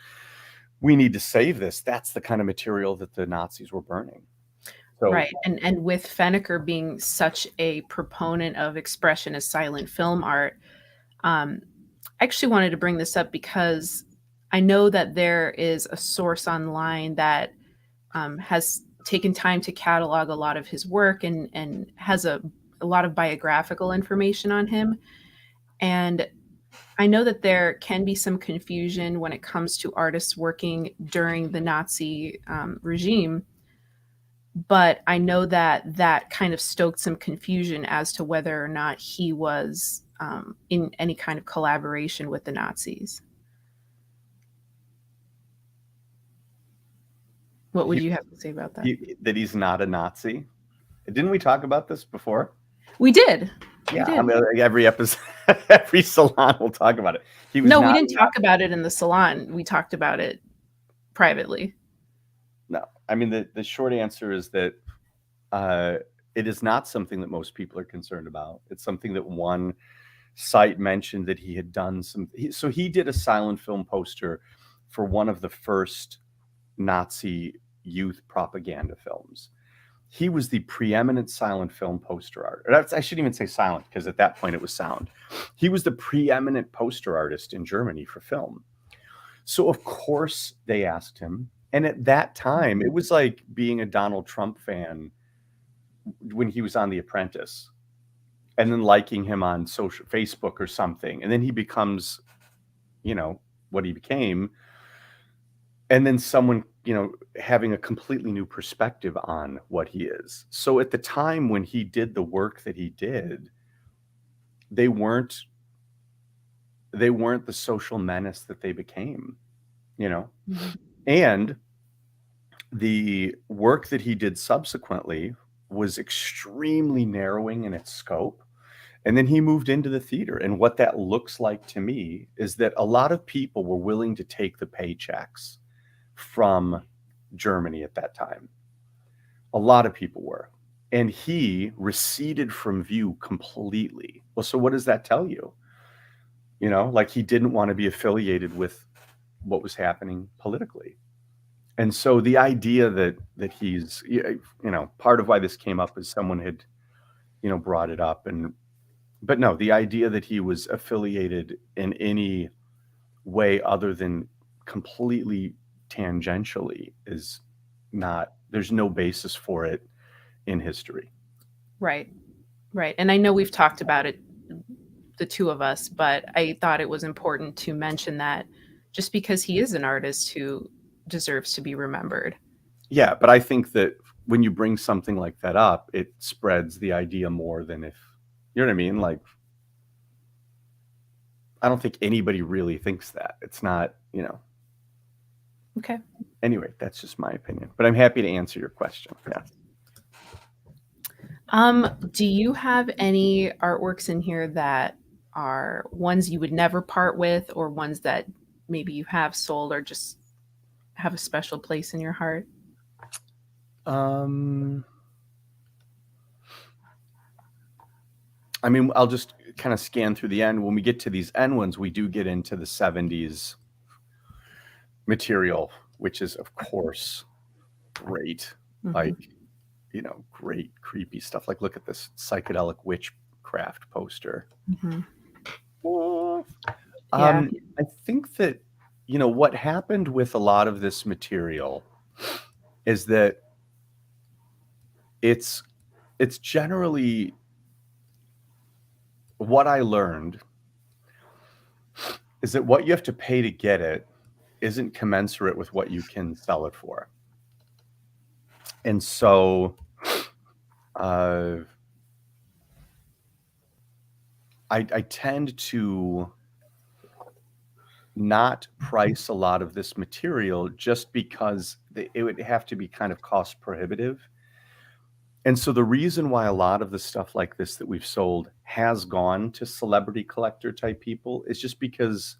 we need to save this. That's the kind of material that the Nazis were burning. So, right. And with Fennicker being such a proponent of expressionist silent film art, I actually wanted to bring this up because I know that there is a source online that has taken time to catalog a lot of his work and has a lot of biographical information on him. And I know that there can be some confusion when it comes to artists working during the Nazi regime, but I know that that kind of stoked some confusion as to whether or not he was in any kind of collaboration with the Nazis. What would you have to say about that? That he's not a Nazi. Didn't we talk about this before? We did. Yeah, We did. I mean, every episode, every salon will talk about it. He was No, we not didn't talk about it in the salon. We talked about it privately. No, I mean, the short answer is that it is not something that most people are concerned about. It's something that one site mentioned that he had done so he did a silent film poster for one of the first Nazi youth propaganda films. He was the preeminent silent film poster artist. I shouldn't even say silent, because at that point it was sound. He was the preeminent poster artist in Germany for film. So of course they asked him. And at that time, it was like being a Donald Trump fan when he was on The Apprentice, and then liking him on Facebook or something. And then he becomes, what he became. And then someone, having a completely new perspective on what he is. So at the time when he did the work that he did, they weren't the social menace that they became, Mm-hmm. And the work that he did subsequently was extremely narrowing in its scope. And then he moved into the theater. And what that looks like to me is that a lot of people were willing to take the paychecks from Germany at that time. A lot of people were. And he receded from view completely. Well, so what does that tell you? Like he didn't want to be affiliated with what was happening politically. And so the idea that he's, part of why this came up is someone had, brought it up. But no, the idea that he was affiliated in any way other than completely tangentially is not, there's no basis for it in history. Right. And I know we've talked about it, the two of us, but I thought it was important to mention that just because he is an artist who deserves to be remembered. Yeah, but I think that when you bring something like that up, it spreads the idea more than if, you know what I mean? Like, I don't think anybody really thinks that. It's not, Okay. Anyway, that's just my opinion, but I'm happy to answer your question. Yeah. Do you have any artworks in here that are ones you would never part with, or ones that maybe you have sold or just have a special place in your heart? I mean, I'll just kind of scan through the end. When we get to these end ones, we do get into the 70s material, which is, of course, great. Mm-hmm. Like, great creepy stuff. Like, look at this psychedelic witchcraft poster. Mm-hmm. I think that, what happened with a lot of this material is that it's generally, what I learned is that what you have to pay to get it isn't commensurate with what you can sell it for. And so I tend to not price a lot of this material just because it would have to be kind of cost prohibitive. And so the reason why a lot of the stuff like this that we've sold has gone to celebrity collector type people is just because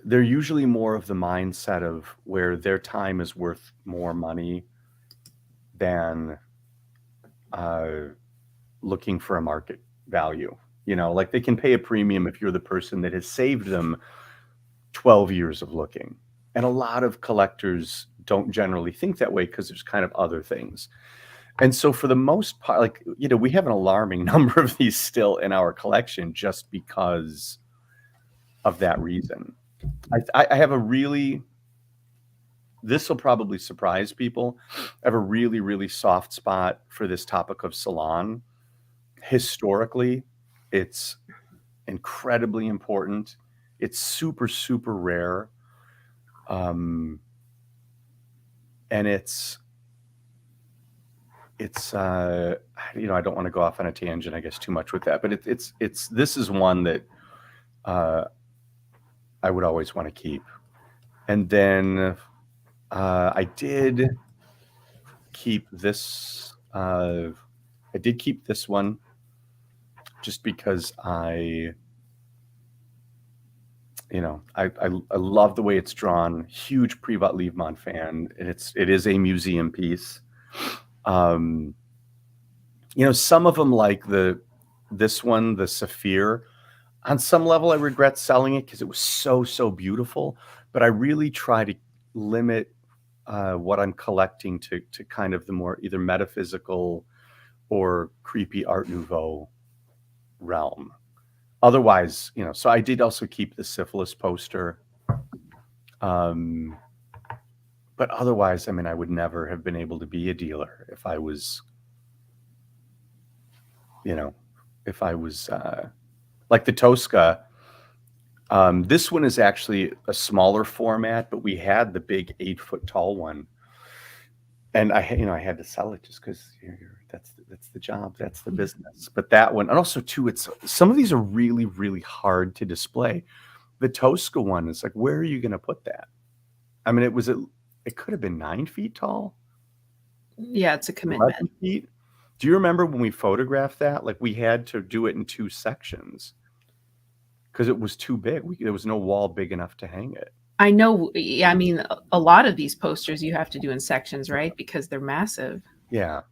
they're usually more of the mindset of where their time is worth more money than looking for a market value. Like they can pay a premium if you're the person that has saved them 12 years of looking. And a lot of collectors don't generally think that way because there's kind of other things. And so for the most part, like, we have an alarming number of these still in our collection just because of that reason. I have this will probably surprise people. I have a really, really soft spot for this topic of salon. historically, it's incredibly important. It's super, super rare. And it's I don't want to go off on a tangent, I guess, too much with that, but it's this is one that I would always want to keep. And then I did keep this. I did keep this one just because I love the way it's drawn. Huge Privat Liebmann fan, and it is a museum piece. Some of them, like this one, the Saphir. On some level, I regret selling it because it was so beautiful. But I really try to limit what I'm collecting to kind of the more either metaphysical or creepy Art Nouveau realm. Otherwise, so I did also keep the syphilis poster. But otherwise, I mean, I would never have been able to be a dealer if I was, like the Tosca. This one is actually a smaller format, but we had the big 8-foot tall one. And I had to sell it just because that's the job, that's the business. But that one, and also too, some of these are really, really hard to display. The Tosca one is like, where are you going to put that? I mean, it could have been 9 feet tall. Yeah, it's a commitment. 11 feet. Do you remember when we photographed that? Like, we had to do it in 2 sections because it was too big. There was no wall big enough to hang it. I know. Yeah, I mean, a lot of these posters you have to do in sections, right? Because they're massive. Yeah.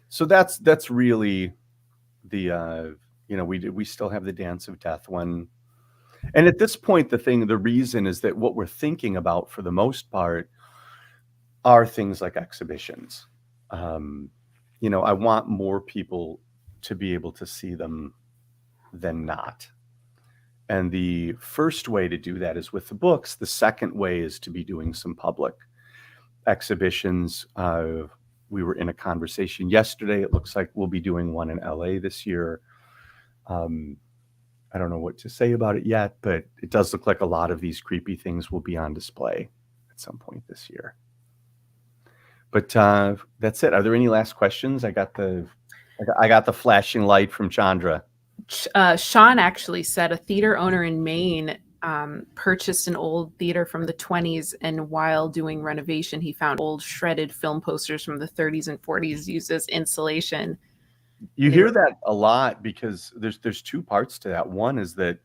So that's really the we still have the Dance of Death one. And at this point, the reason is that what we're thinking about for the most part are things like exhibitions. I want more people to be able to see them than not. And the first way to do that is with the books. The second way is to be doing some public exhibitions. We were in a conversation yesterday. It looks like we'll be doing one in LA this year. I don't know what to say about it yet, but it does look like a lot of these creepy things will be on display at some point this year. But that's it. Are there any last questions? I got the flashing light from Chandra. Sean actually said a theater owner in Maine purchased an old theater from the 20s, and while doing renovation, he found old shredded film posters from the 30s and 40s used as insulation. You hear that a lot because there's 2 parts to that. One is that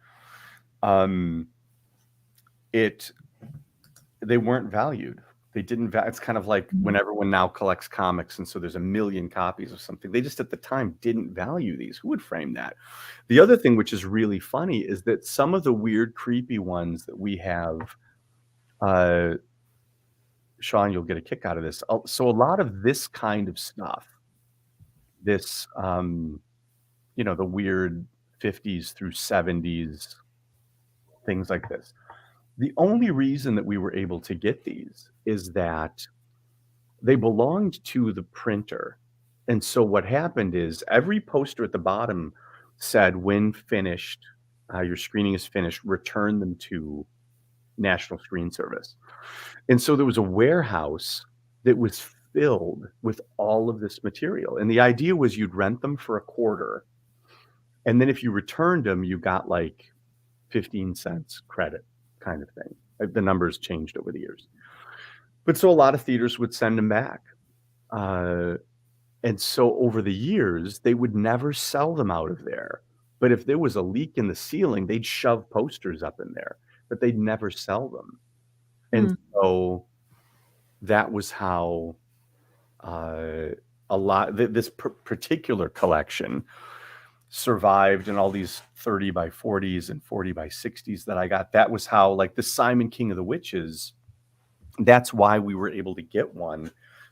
they weren't valued. They didn't. It's kind of like when everyone now collects comics, and so there's a million copies of something. They just at the time didn't value these. Who would frame that? The other thing, which is really funny, is that some of the weird, creepy ones that we have, Sean, you'll get a kick out of this. So a lot of this kind of stuff, this, the weird 50s through 70s, things like this. The only reason that we were able to get these is that they belonged to the printer. And so what happened is every poster at the bottom said, when finished, your screening is finished, return them to National Screen Service. And so there was a warehouse that was filled with all of this material. And the idea was you'd rent them for $0.25. And then if you returned them, you got like 15 cents credit kind of thing. The numbers changed over the years. But so a lot of theaters would send them back. And so over the years, they would never sell them out of there. But if there was a leak in the ceiling, they'd shove posters up in there, but they'd never sell them. And so that was how this particular collection survived, and all these 30 by 40s and 40 by 60s that I got. That was how, like the Simon King of the Witches, that's why we were able to get one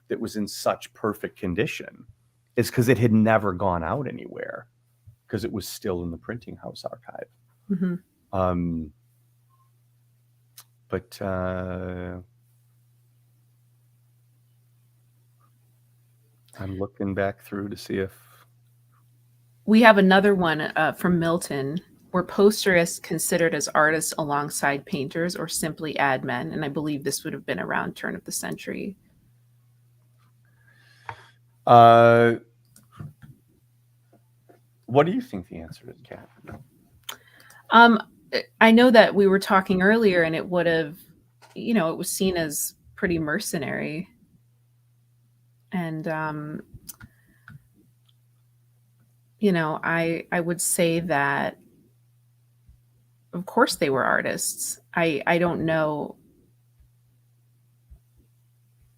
that was in such perfect condition, is because it had never gone out anywhere, because it was still in the printing house archive. But I'm looking back through to see if We have another one from Milton. Were posterists considered as artists alongside painters or simply ad men? And I believe this would have been around turn of the century. What do you think the answer is, Kat? I know that we were talking earlier, and it would have, it was seen as pretty mercenary. And, I would say that, of course, they were artists. I don't know.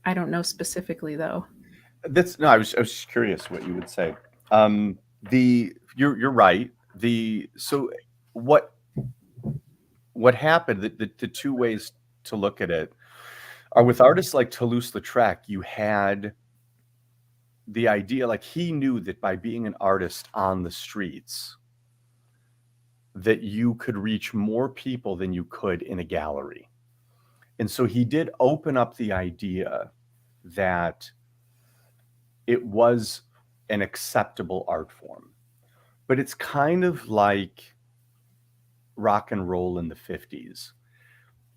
I don't know specifically, though. I was just curious what you would say. You're right. So what happened? The two ways to look at it are with artists like Toulouse-Lautrec. You had the idea, like he knew that by being an artist on the streets, that you could reach more people than you could in a gallery. And so he did open up the idea that it was an acceptable art form. But it's kind of like rock and roll in the 50s,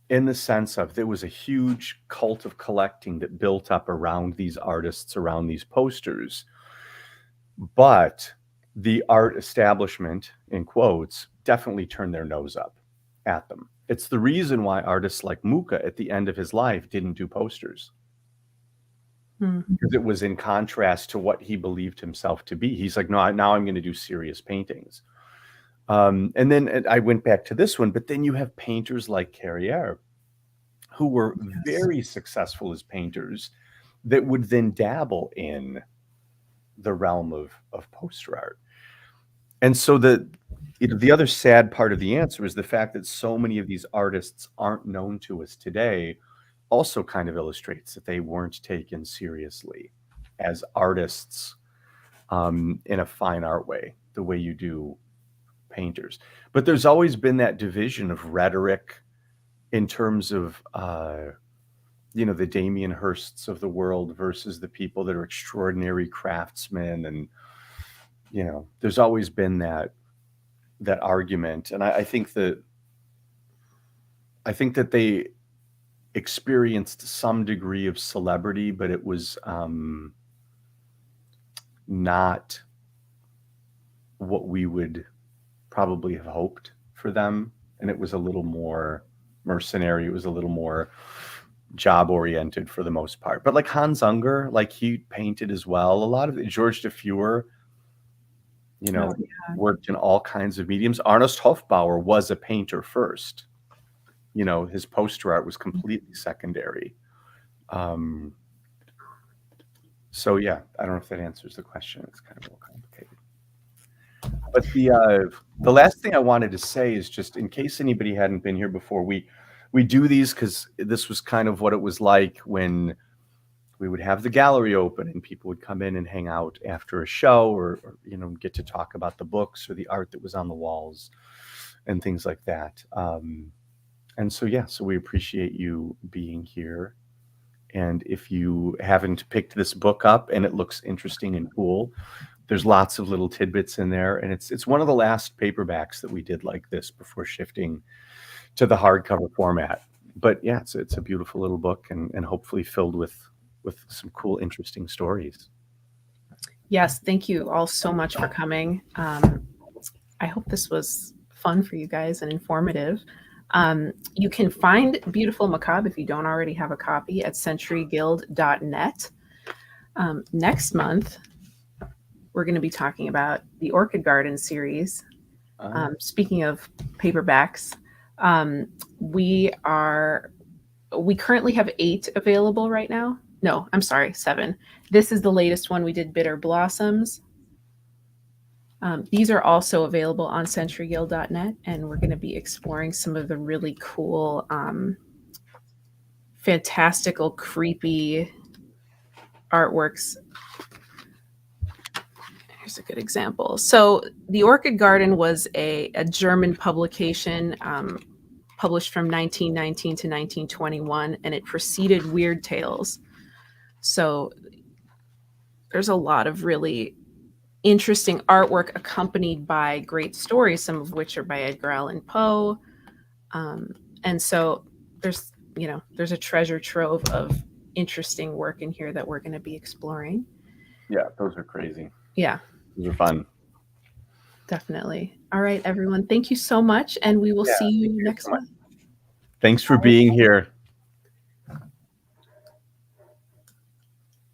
in the sense of there was a huge cult of collecting that built up around these artists, around these posters. But the art establishment, in quotes, definitely turned their nose up at them. It's the reason why artists like Mucha at the end of his life didn't do posters. Because it was in contrast to what he believed himself to be. He's like, no, now I'm going to do serious paintings. And then I went back to this one, but then you have painters like Carrière, who were very successful as painters that would then dabble in the realm of poster art. And so the other sad part of the answer is the fact that so many of these artists aren't known to us today also kind of illustrates that they weren't taken seriously as artists in a fine art way, the way you do painters. But there's always been that division of rhetoric in terms of, the Damien Hirsts of the world versus the people that are extraordinary craftsmen. And, there's always been that argument. And I think that they experienced some degree of celebrity, but it was not what we would probably have hoped for them. And it was a little more mercenary. It was a little more job oriented for the most part. But like Hans Unger, like he painted as well. A lot of Georges de Fuhr, worked in all kinds of mediums. Ernest Hofbauer was a painter first. His poster art was completely secondary. So yeah, I don't know if that answers the question. It's kind of a little complicated. But the last thing I wanted to say is, just in case anybody hadn't been here before, we do these because this was kind of what it was like when we would have the gallery open and people would come in and hang out after a show, or get to talk about the books or the art that was on the walls and things like that. And so we appreciate you being here. And if you haven't picked this book up and it looks interesting and cool, there's lots of little tidbits in there. And it's one of the last paperbacks that we did like this before shifting to the hardcover format. But yeah, it's a beautiful little book, and hopefully filled with some cool, interesting stories. Yes, thank you all so much for coming. I hope this was fun for you guys and informative. You can find Beautiful Macabre, if you don't already have a copy, at centuryguild.net. Next month, we're going to be talking about the Orchid Garden series. Speaking of paperbacks, we currently have 8 available right now. No, I'm sorry, 7. This is the latest one. We did Bitter Blossoms. These are also available on centuryguild.net, and we're going to be exploring some of the really cool, fantastical, creepy artworks. Here's a good example. So The Orchid Garden was a German publication published from 1919 to 1921, and it preceded Weird Tales. So there's a lot of really interesting artwork accompanied by great stories, some of which are by Edgar Allan Poe. And so there's a treasure trove of interesting work in here that we're going to be exploring. Yeah, those are crazy. Yeah. Those are fun. Definitely. All right, everyone. Thank you so much. And we will see you next month. Thanks for being here.